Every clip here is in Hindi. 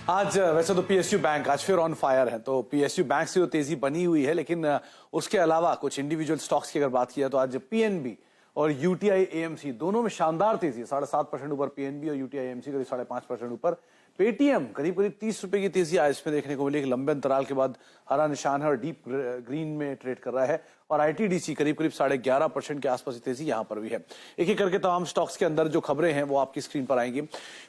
आज वैसे तो पीएसयू बैंक आज फिर ऑन फायर है, तो पीएसयू बैंक से तो तेजी बनी हुई है, लेकिन उसके अलावा कुछ इंडिविजुअल स्टॉक्स की अगर बात की जाए तो आज पीएनबी और यूटीआई एएमसी दोनों में शानदार तेजी, 7.5% ऊपर पीएनबी और यूटीआई एएमसी करीब 5.5% ऊपर। पेटीएम करीब 30 रुपए की तेजी आज इसमें देखने को मिली। एक लंबे अंतराल के बाद हरा निशान है और डीप ग्रीन में ट्रेड कर रहा है। और आईटीडीसी करीब 11.5% के आसपास तेजी यहां पर भी है। एक एक करके तमाम स्टॉक्स के अंदर जो खबरें हैं वो आपकी स्क्रीन पर आएंगी।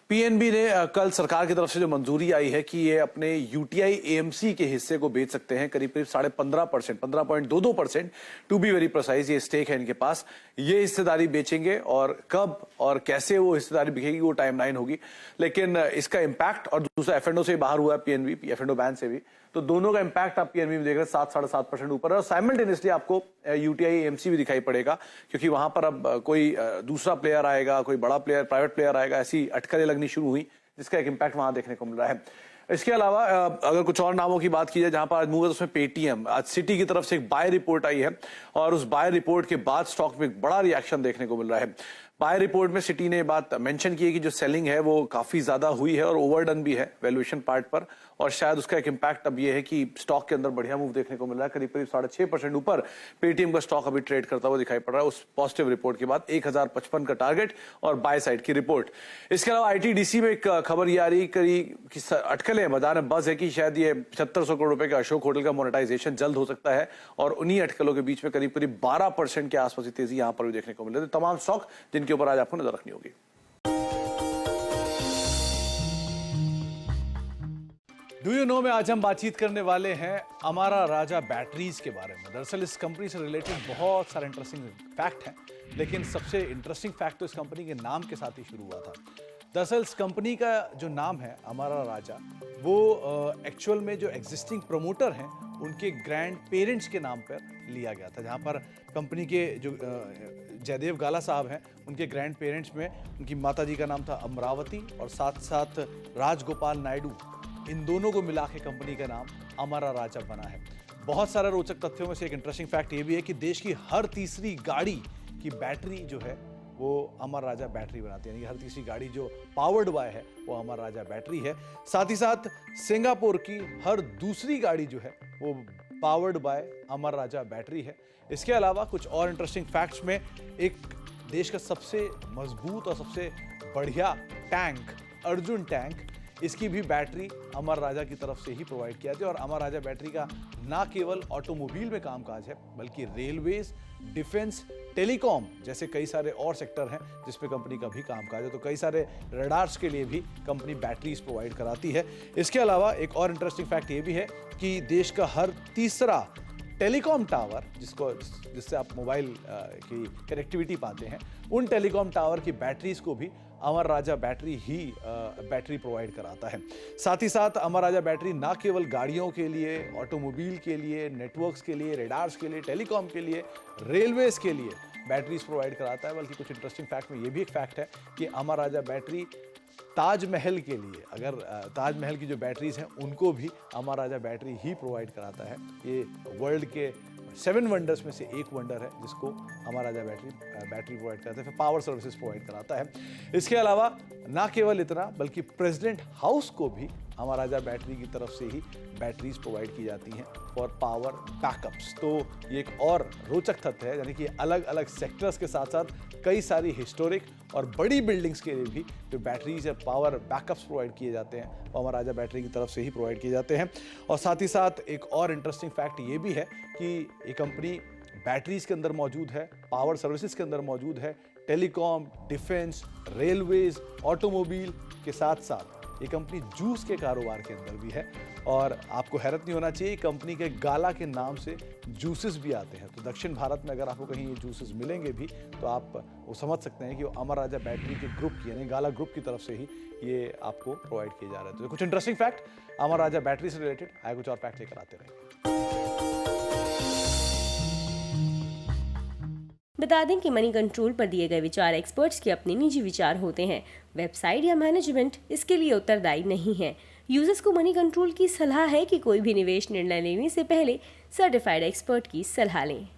पीएनबी ने कल सरकार की तरफ से जो मंजूरी आई है कि ये अपने यूटीआई एएमसी के हिस्से को बेच सकते हैं, करीब 15.5%, 15.22%, टू बी वेरी प्रिसाइज ये स्टेक है इनके पास। ये हिस्सेदारी बेचेंगे और कब और कैसे वो हिस्सेदारी बिकेगी वो टाइमलाइन होगी, लेकिन इसका इंपैक्ट, और दूसरा एफ&ओ से बाहर हुआ है पीएनबी, एफ&ओ बैन से भी, तो दोनों का इंपैक्ट आप पीएनबी में देख रहे हैं 7-7.5% ऊपर है। और साइमल्टेनियसली आपको यूटीआई एएमसी भी दिखाई पड़ेगा, क्योंकि वहां पर अब कोई दूसरा प्लेयर आएगा, कोई बड़ा प्लेयर, प्राइवेट प्लेयर आएगा, ऐसी अटकलें लगनी शुरू हुई, जिसका एक इंपैक्ट वहां देखने को मिल रहा है। इसके अलावा अगर कुछ और नामों की बात की जाए जहां पर आज मूव है, उसमें पेटीएम, आज सिटी की तरफ से एक बाय रिपोर्ट आई है और उस बाय रिपोर्ट के बाद स्टॉक में एक बड़ा रिएक्शन देखने को मिल रहा है। बाय रिपोर्ट में सिटी ने बात मेंशन की है कि जो सेलिंग है वो काफी ज्यादा हुई है और ओवरडन भी है वैल्यूएशन पार्ट पर, और शायद उसका एक इंपैक्ट अब ये है कि स्टॉक के अंदर बढ़िया मूव देखने को मिल रहा है। करीब 6.5% ऊपर पेटीएम का स्टॉक अभी ट्रेड करता हुआ दिखाई पड़ रहा है उस पॉजिटिव रिपोर्ट के बाद। 1055 का टारगेट और बाय साइड की रिपोर्ट। इसके अलावा आईटीडीसी में एक खबर ये आ रही कि अटकलें बाजार में बज है कि शायद ये 7500 करोड़ रुपए का अशोक होटल का मोनेटाइजेशन जल्द हो सकता है, और उन्हीं अटकलों के बीच में करीब 12% के आसपास तेजी यहां पर भी देखने को मिल रही है। तमाम स्टॉक जिनके ऊपर आज आपको नजर रखनी होगी। डू यू नो में आज हम बातचीत करने वाले हैं अमारा राजा बैटरीज के बारे में। दरअसल इस कंपनी से रिलेटेड बहुत सारे इंटरेस्टिंग फैक्ट हैं, लेकिन सबसे इंटरेस्टिंग फैक्ट तो इस कंपनी के नाम के साथ ही शुरू हुआ था। दरअसल इस कंपनी का जो नाम है अमारा राजा, वो एक्चुअल में जो एग्जिस्टिंग प्रमोटर हैं उनके ग्रैंड पेरेंट्स के नाम पर लिया गया था। जहाँ पर कंपनी के जो जयदेव गाला साहब हैं, उनके ग्रैंड पेरेंट्स में उनकी माता जी का नाम था अमरावती और साथ साथ राजगोपाल नायडू, इन दोनों को मिला के कंपनी का नाम अमारा राजा बना है। बहुत सारे रोचक तथ्यों में से एक इंटरेस्टिंग फैक्ट ये भी है कि देश की हर तीसरी गाड़ी की बैटरी जो है वो अमर राजा बैटरी बनाती है, यानी हर तीसरी गाड़ी जो पावर्ड बाय है वो अमर राजा बैटरी है। साथ ही साथ सिंगापुर की हर दूसरी गाड़ी जो है वो powered by Amar Raja battery है। इसके अलावा कुछ और इंटरेस्टिंग फैक्ट्स में एक देश का सबसे मजबूत और सबसे बढ़िया टैंक, अर्जुन टैंक, इसकी भी बैटरी अमर राजा की तरफ से ही प्रोवाइड किया जाती है। और अमर राजा बैटरी का ना केवल ऑटोमोबाइल में कामकाज है, बल्कि रेलवेज, डिफेंस, टेलीकॉम जैसे कई सारे और सेक्टर हैं जिस पे कंपनी का भी कामकाज है। तो कई सारे रडार्स के लिए भी कंपनी बैटरीज प्रोवाइड कराती है। इसके अलावा एक और इंटरेस्टिंग फैक्ट ये भी है कि देश का हर तीसरा टेलीकॉम टावर, जिससे आप मोबाइल की कनेक्टिविटी पाते हैं, उन टेलीकॉम टावर की बैटरीज को भी अमर राजा बैटरी ही बैटरी प्रोवाइड कराता है। साथ ही साथ अमर राजा बैटरी ना केवल गाड़ियों के लिए, ऑटोमोबाइल के लिए, नेटवर्क्स के लिए, रेडार्स के लिए, टेलीकॉम के लिए, रेलवेज के लिए बैटरीज प्रोवाइड कराता है, बल्कि कुछ इंटरेस्टिंग फैक्ट में ये भी एक फैक्ट है कि अमर राजा बैटरी ताजमहल के लिए, अगर ताजमहल की जो बैटरीज हैं उनको भी अमर राजा बैटरी ही प्रोवाइड कराता है। ये वर्ल्ड के 7 वंडर्स में से एक वंडर है जिसको अमर राजा बैटरी प्रोवाइड करता है, फिर पावर सर्विसेज प्रोवाइड कराता है। इसके अलावा ना केवल इतना, बल्कि प्रेसिडेंट हाउस को भी अमर राजा बैटरी की तरफ से ही बैटरीज प्रोवाइड की जाती हैं फॉर पावर बैकअप्स। तो ये एक और रोचक तथ्य है, यानी कि अलग अलग सेक्टर्स के साथ साथ कई सारी हिस्टोरिक और बड़ी बिल्डिंग्स के लिए भी जो बैटरीज या पावर बैकअप्स प्रोवाइड किए जाते हैं वो अमर राजा बैटरी की तरफ से ही प्रोवाइड किए जाते हैं। और साथ ही साथ एक और इंटरेस्टिंग फैक्ट ये भी है कि ये कंपनी बैटरीज के अंदर मौजूद है, पावर सर्विसेज के अंदर मौजूद है, टेलीकॉम, डिफेंस, रेलवेज, ऑटोमोबाइल के साथ साथ ये कंपनी जूस के कारोबार के अंदर भी है। और आपको हैरत नहीं होना चाहिए, कंपनी के गाला के नाम से जूसेस भी आते हैं। तो दक्षिण भारत में अगर आपको कहीं ये जूसेस मिलेंगे भी तो आप वो समझ सकते हैं कि वो अमर राजा बैटरी के ग्रुप की, यानी गाला ग्रुप की तरफ से ही ये आपको प्रोवाइड किए जा रहे हैं। तो कुछ इंटरेस्टिंग फैक्ट अमर राजा बैटरी से रिलेटेड आए, कुछ और फैक्ट लेकर आते रहे। बता दें कि मनी कंट्रोल पर दिए गए विचार एक्सपर्ट्स के अपने निजी विचार होते हैं। वेबसाइट या मैनेजमेंट इसके लिए उत्तरदायी नहीं है। यूजर्स को मनी कंट्रोल की सलाह है कि कोई भी निवेश निर्णय लेने से पहले सर्टिफाइड एक्सपर्ट की सलाह लें।